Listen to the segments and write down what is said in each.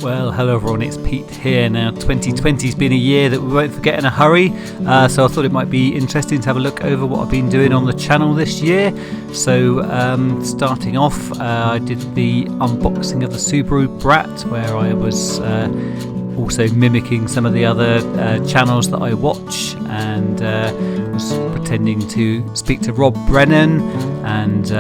Well, hello everyone, it's Pete here. Now 2020's been a year that we won't forget in a hurry, so I thought it might be interesting to have a look over what I've been doing on the channel this year. So starting off, I did the unboxing of the Subaru Brat, where I was also mimicking some of the other channels that I watch, and was pretending to speak to Rob Brennan, and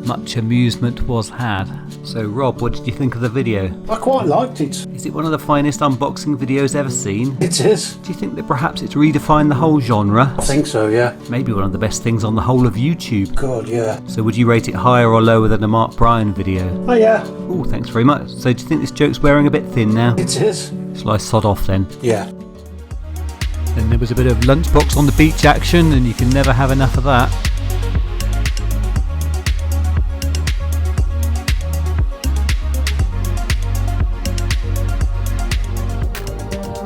much amusement was had. So Rob, what did you think of the video? I quite liked it. Is it one of the finest unboxing videos ever seen? It is. Do you think that perhaps it's redefined the whole genre? I think so, yeah. Maybe one of the best things on the whole of YouTube. God, yeah. So would you rate it higher or lower than a Mark Bryan video? Oh, yeah. Oh, thanks very much. So do you think this joke's wearing a bit thin now? It is. Shall I sod off then? Yeah. Then there was a bit of lunchbox on the beach action, and you can never have enough of that.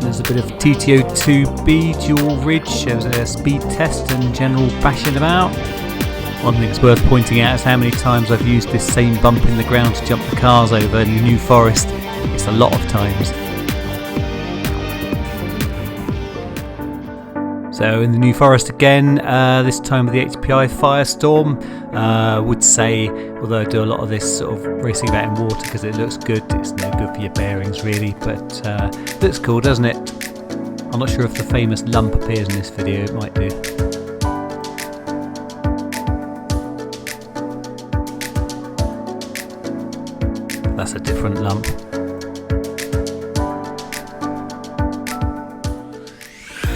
There's a bit of TTO2B dual ridge, shows a speed test and general bashing about. One thing that's worth pointing out is how many times I've used this same bump in the ground to jump the cars over in the New Forest. It's a lot of times. So in the New Forest again, this time with the HPI Firestorm. Would say, although I do a lot of this sort of racing about in water because it looks good, it's no good for your bearings really, but looks cool, doesn't it? I'm not sure if the famous lump appears in this video, it might do. That's a different lump.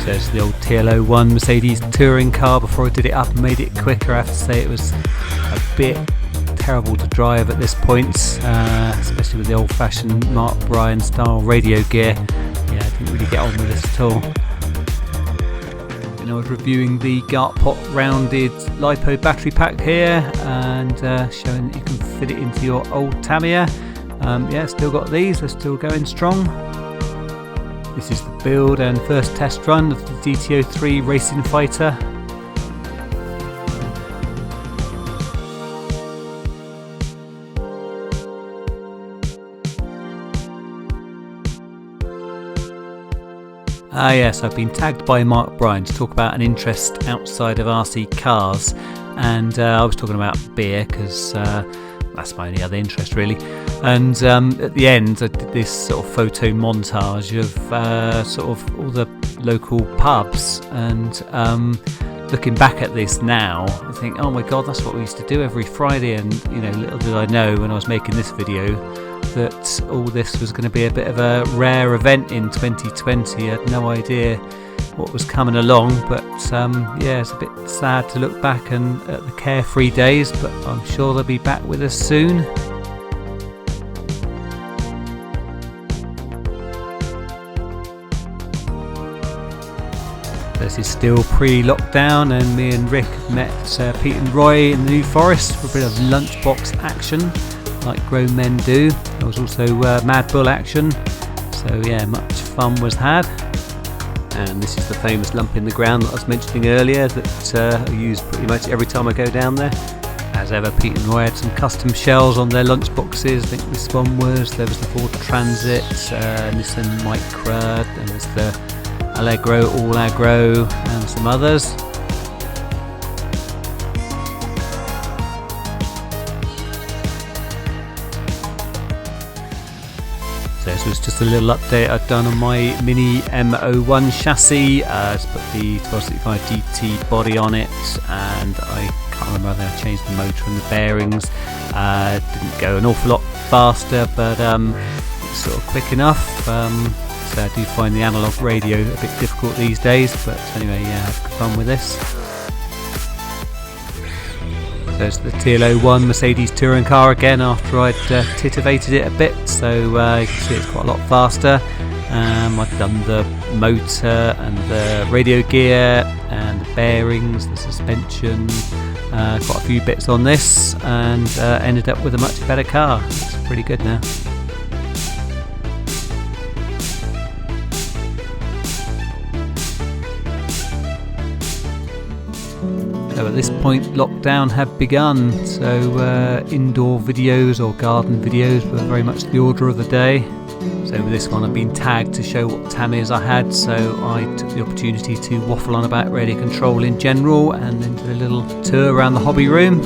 So it's the old TL01 Mercedes touring car. Before I did it up and made it quicker, I have to say it was a bit terrible to drive at this point, especially with the old-fashioned Mark Bryan style radio gear. Yeah, I didn't really get on with this at all. And I was reviewing the Gartpot rounded LiPo battery pack here, and showing that you can fit it into your old Tamiya. Yeah, still got these, they're still going strong. This is the build and first test run of the DTO3 Racing Fighter. Yes, I've been tagged by Mark Bryan to talk about an interest outside of RC cars, and I was talking about beer because that's my only other interest really. And at the end I did this sort of photo montage of sort of all the local pubs, and looking back at this now I think, oh my god, that's what we used to do every Friday. And you know, little did I know when I was making this video that all this was going to be a bit of a rare event in 2020. I had no idea what was coming along, but yeah, it's a bit sad to look back and at the carefree days, but I'm sure they'll be back with us soon. This is still pre-lockdown, and me and Rick met Pete and Roy in the New Forest for a bit of lunchbox action like grown men do. There was also Mad Bull action, so yeah, much fun was had. And this is the famous lump in the ground that I was mentioning earlier that I use pretty much every time I go down there. As ever, Pete and Roy had some custom shells on their lunch boxes. I think this one was, there was the Ford Transit, Nissan Micra, and there's the Allegro, All Aggro, and some others. So this was just a little update I've done on my Mini M01 chassis. Just put the 1265 GT body on it, and I can't remember whether I changed the motor and the bearings. Didn't go an awful lot faster, but it's sort of quick enough. So I do find the analog radio a bit difficult these days, but anyway, yeah, have good fun with this. So it's the TL01 Mercedes touring car again after I'd titivated it a bit, so you can see it's quite a lot faster. I've done the motor and the radio gear and the bearings, the suspension, quite a few bits on this, and ended up with a much better car. It's pretty good now. So at this point lockdown had begun, so indoor videos or garden videos were very much the order of the day. So with this one I've been tagged to show what Tammy's I had, so I took the opportunity to waffle on about radio control in general and then did a little tour around the hobby room.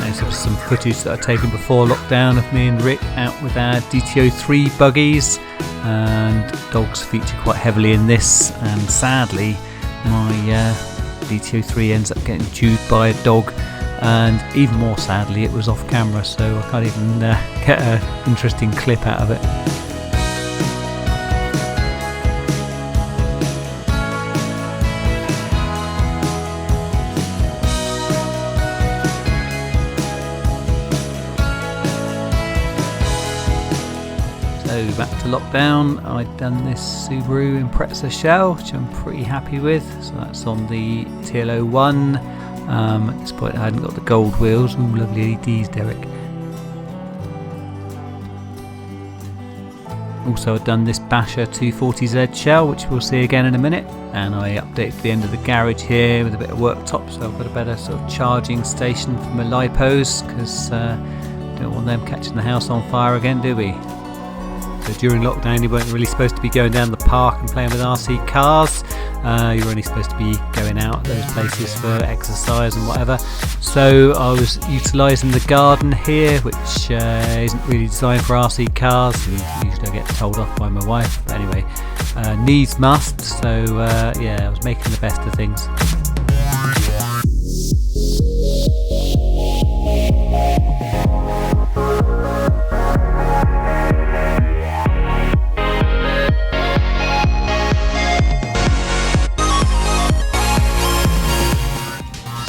There's some footage that I've taken before lockdown of me and Rick out with our DTO3 buggies, and dogs feature quite heavily in this, and sadly my DTO3 ends up getting chewed by a dog, and even more sadly it was off camera, so I can't even get an interesting clip out of it. So back to lockdown, I'd done this Subaru Impreza shell, which I'm pretty happy with. So that's on the TL01. At this point I hadn't got the gold wheels. Ooh, lovely LEDs, Derek. Also I'd done this Basher 240Z shell, which we'll see again in a minute. And I updated the end of the garage here with a bit of worktop, so I've got a better sort of charging station for my lipos, because don't want them catching the house on fire again, do we? So during lockdown you weren't really supposed to be going down the park and playing with RC cars. You were only supposed to be going out those places for exercise and whatever. So I was utilising the garden here, which isn't really designed for RC cars. Usually I get told off by my wife. But anyway, needs must. So yeah, I was making the best of things.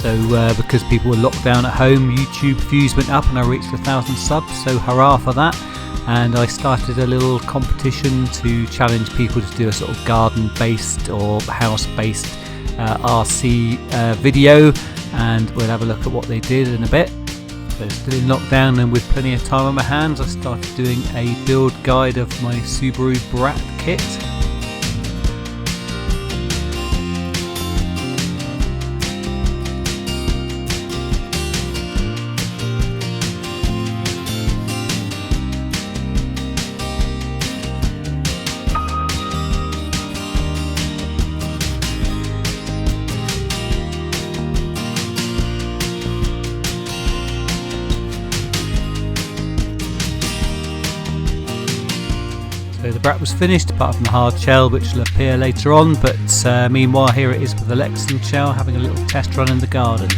So because people were locked down at home, YouTube views went up and I reached 1,000 subs, so hurrah for that. And I started a little competition to challenge people to do a sort of garden based or house based RC video, and we'll have a look at what they did in a bit. So still in lockdown and with plenty of time on my hands, I started doing a build guide of my Subaru Brat kit. So the Brat was finished, apart from the hard shell, which will appear later on, but meanwhile here it is with the Lexan shell, having a little test run in the garden.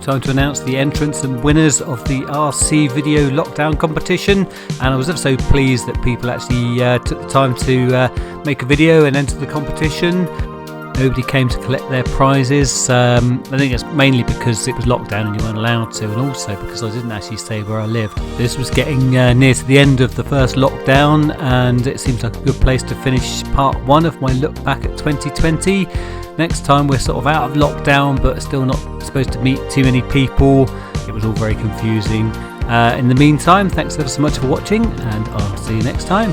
Time to announce the entrants and winners of the RC video lockdown competition, and I was ever so pleased that people actually took the time to make a video and enter the competition. Nobody came to collect their prizes. I think it's mainly because it was lockdown and you weren't allowed to, and also because I didn't actually say where I lived. This was getting near to the end of the first lockdown, and it seems like a good place to finish part one of my look back at 2020. Next time we're sort of out of lockdown but still not supposed to meet too many people. It was all very confusing. In the meantime, thanks ever so much for watching, and I'll see you next time.